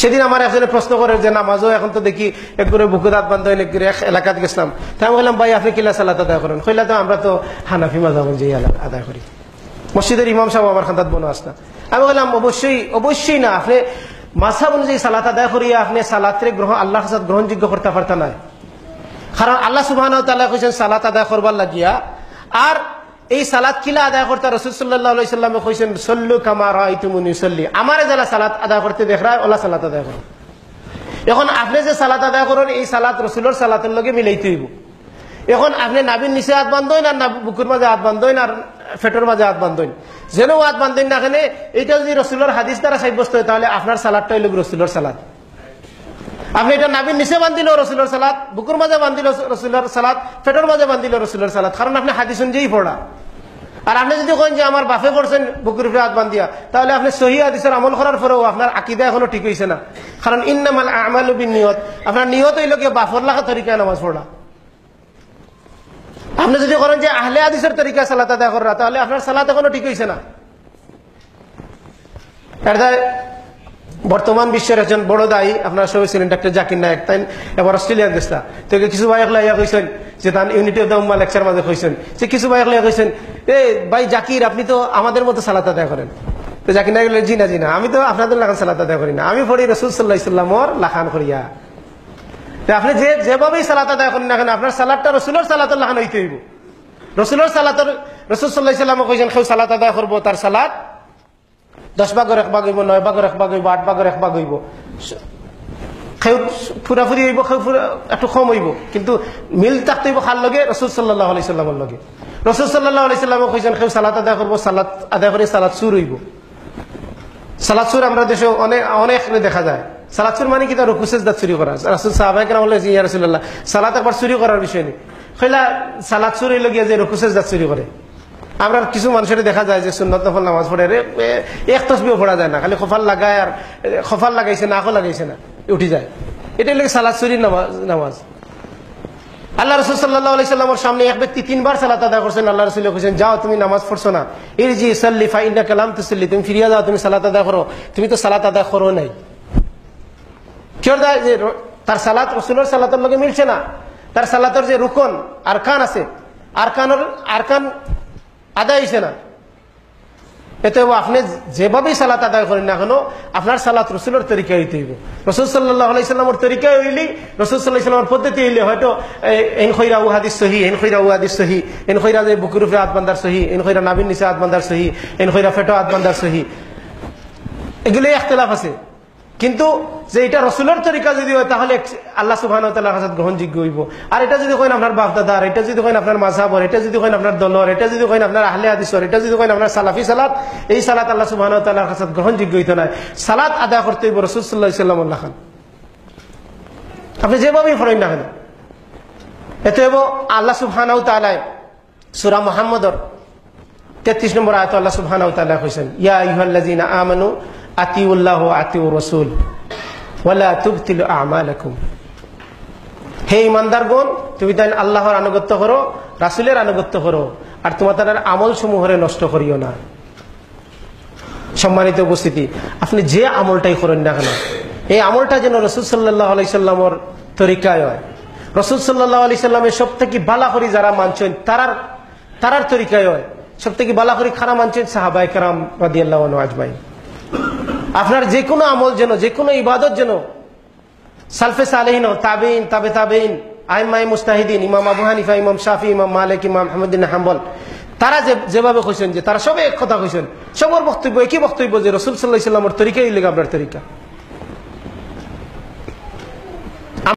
সেদিন আমার একজনে প্রশ্ন করে যে নামাজও এখন তো দেখি একবারে বুকে দাঁত বান্ধ হইলে এক এলাকাতে গেছিলাম, তাই আমি বললাম ভাই আপনি কিলা সালাত আদায় করেন? কইলা তো আমরা তো হানাফি মাযহাব অনুযায়ী আদায় করি, মসজিদের ইমাম সাহেব আমার খান্দাত বনো আসনা। আমি বললাম অবশ্যই না, আপনি মাযহাব অনুযায়ী সালাত আদায় করিয়া আপনি সালাতের আল্লাহর কাছে গ্রহণযোগ্য করতে পারতা না। কারণ আল্লাহ সুবহানাহু ওয়া তাআলা কইছেন সালাত আদায় করবার লাগিয়া, আর এই সালাত কিলা আদায় করতে রাসূল সাল্লাল্লাহু আলাইহি সাল্লাম কইছেন সল্লু কামা রাআইতুমুনি উসাল্লি, আমারে যারা সালাত আদায় করতে দেখরা ওলা সালাত আদায় করো। এখন আপনি যে সালাত আদায় করেন এই সালাত রাসূলের সালাতের লগে মিলাইতে হইব। এখন আপনি নাবির নিচে হাত বান্ধেন আর বুকুর মাঝে হাত বান্ধেন আর ফেটের মাঝে হাত বান্ধেন, যেন হাত বান্ধেন না কেন, এটা যদি রাসূলের হাদিস দ্বারা সাব্যস্ত হয় তাহলে আপনার সালাতটা হইল রাসূলের সালাত। আপনি এটা নাবির নিচে বান্ধিল রাসূলের সালাত, বুকুর মাঝে বান্ধিল রাসূলের সালাত, ফেটের মাঝে বান্ধিল রাসূলের সালাত, কারণ আপনি হাদিস অনুযায়ী পড়া। আর আপনি যদি কন যে আমার বাপে পড়ছেন বুকুর উপরে হাত বান্ধিয়া, তাহলে আপনি সহিহ হাদিসের আমল করার পরেও আপনার আকীদা এখনো ঠিক হইছে না। কারণ ইন্নামাল আমালু বিন্নিয়ত, আপনার নিয়ত হইল কি বাফর লাগা তরিকায় নামাজ পড়া। আপনি যদি করেন যে আহলে হাদিসের তরিকায় সালাত আদায় করা, তাহলে আপনার সালাত এখনো ঠিক হইছে না। বর্তমান বিশ্বের একজন বড় দায়ী আপনারা সবাই ছিলেন ডক্টর জাকির নায়েক, তাই এবার অস্ট্রেলিয়ার দেশটা তো কিছু ভাই লাইয়া কইছেন যে তার unity of the Ummah lecture মাঝে কইছেন যে কিছু ভাই লাইয়া কইছেন এ ভাই জাকির আপনি তো আমাদের মতো সালাত আদায় করেন। তো জাকির নায়েক বললেন জি না আমি তো আপনাদের লাখান সালাত আদায় করি না, আমি পড়ি রাসূল সাল্লাল্লাহু আলাইহি ওয়াসাল্লামর লাখান করিয়া। আপনি যেভাবেই সালাত আদায় করেন না কেন আপনার সালাতটা রাসূলের সালাতের লাখান হইতে হইব। রাসূলের সালাতের রাসূল সাল্লাল্লাহু আলাইহি ওয়াসাল্লাম কইছেন কেউ সালাত আদায় করবো তার সালাত 10 ভাগের 1 ভাগ হইব, 9 ভাগের 1 ভাগ হইব, 8 ভাগের 1 ভাগ হইব। কেউ পুরাপুরি হইব, কেউ একটু কম হইব, কিন্তু মিল থাকতে হইব কার লগে? রাসূল সাল্লাল্লাহু আলাইহি ওয়াসাল্লামের লগে। রাসূল সাল্লাল্লাহু আলাইহি ওয়াসাল্লাম কইছেন কেউ সালাত আদায় করবো, সালাত আদায় করে সালাত সুর হইব। সালাত সুর আমরা দেশে অনেক দেখা যায়। সালাত সুর মানে কি তার রুকু সিজদা চুরি করা। রাসূল সাহাবায়ে কেরাম বললেন ইয়া রাসূলুল্লাহ সালাত একবার চুরি করার বিষয় নেই, কইলা সালাত চুরি লগিয়া যে রুকু সিজদা চুরি করে। আমরা কিছু মানুষের দেখা যায় যে সুন্নত নফল নামাজ পড়ে এক তসবিহ পড়া যায় না, খালি খফাল লাগায় আর খফাল লাগাইছে না, আঁকো লাগাইছে না, উঠি যায়। এটাই লাগে সালাত চুরির নামাজ। আল্লাহ রাসূল সাল্লাল্লাহু আলাইহি ওয়াসাল্লামের সামনে এক ব্যক্তি 3 বার সালাত আদায় করছেন। আল্লাহ রাসূল কইছেন যাও তুমি নামাজ পড়ছো না, ইরজি সাল্লি ফা ইন্নাকা লাম তুসাল্লি, তুমি ফিরিয়া যাও, তুমি সালাত আদায় করো, তুমি তো সালাত আদায় করো নাই। কি অর্থ? যে তার সালাত রাসূলের সালাতের লগে মিলছে না, তার সালাতের যে রুকন আরকান আছে আরকান আদায় হইছে না। এতে আপনি যেভাবেই সালাত আদায় করেন না কেন আপনার সালাত রাসূলের তরিকা হইতে হইব। রাসূল সাল্লাল্লাহু আলাইহি ওয়াসাল্লামের তরিকা হইলি, রাসূল সাল্লাল্লাহু আলাইহি ওয়াসাল্লামের পদ্ধতি হইলে হয়তো ইন খৈরা ও হাদিস সহিহ, ইন খৈরা ও হাদিস সহিহ, ইন খৈরা যে বুকুর উপরে হাত বান্ধার সহিহ, ইন খৈরা নাভির নিচে হাত বান্ধার সহিহ, ইন খৈরা ফেটো হাত বান্ধার সহিহ, এগুলো ইখতিলাফ আছে। কিন্তু যে এটা রাসূলের তরিকা যদি হয় তাহলে আল্লাহ সুবহানাহু ওয়া তাআলার কাছে গ্রহণযোগ্য হইব। আর এটা যদি কইন আপনার বাপ দাদার, এটা যদি কইন আপনার মাযহাবর, এটা যদি কইন আপনার দলর, এটা যদি কইন আপনার আহলে হাদিসর, এটা যদি কইন আপনার সালাফি সালাত, এই সালাত আল্লাহ সুবহানাহু ওয়া তাআলার কাছে গ্রহণযোগ্য হইতো না। সালাত আদায় করতে হইব রাসূল সাল্লাল্লাহু আলাইহি ওয়াসাল্লামের লাখান, আপনি যেভাবেই পড়েন না কেন। এতে হইব আল্লাহ সুবহানাহু ওয়া তাআলা সূরা মুহাম্মদর 33 নম্বর আয়াত আল্লাহ সুবহানাহু ওয়া তাআলা কইছেন ইয়া আইয়ুহাল্লাযীনা আমানু আতিউল্লাহ ওয়া আতিউর রাসূল ওয়ালা তুবতিলু আমালাকুম। হে ঈমানদারগণ তুমি তাই আল্লাহর আনুগত্য করো, রাসূলের আনুগত্য করো, আর তোমাদের আমল সমূহরে নষ্ট করিও না। সম্মানিত উপস্থিতি, আপনি যে আমলটাই করেন না কেন এই আমলটা যেন রাসূল সাল্লাল্লাহু আলাইহি সাল্লামের তরিকায় হয়। রাসূল সাল্লাল্লাহু আলাইহি সাল্লামের সবথেকে ভালো করে যারা মানছেন তারার তরিকায় হয়। সবথেকে ভালো করে খারাপ মানছেন সাহাবায়ে কেরাম রাদিয়াল্লাহু আনহু আজমাইন। আপনার যে কোনো আমল যেন, যে কোনো ইবাদত যেন সালফে সালেহিন, তাবেইন, তাবে তাবেইন, আইম্মায়ে মুজতাহিদিন, ইমাম আবু হানিফা, ইমাম শাফি, ইমাম মালিক, ইমাম আহমদ বিন হাম্বল, তারা যেভাবে কইছেন যে তারা সবে এক কথা কইছেন, সবার বক্তব্য একই বক্তব্য যে রাসূল সাল্লাল্লাহু আলাইহি ওয়াসাল্লামের তরিকাই হইল আপনার তরিকা।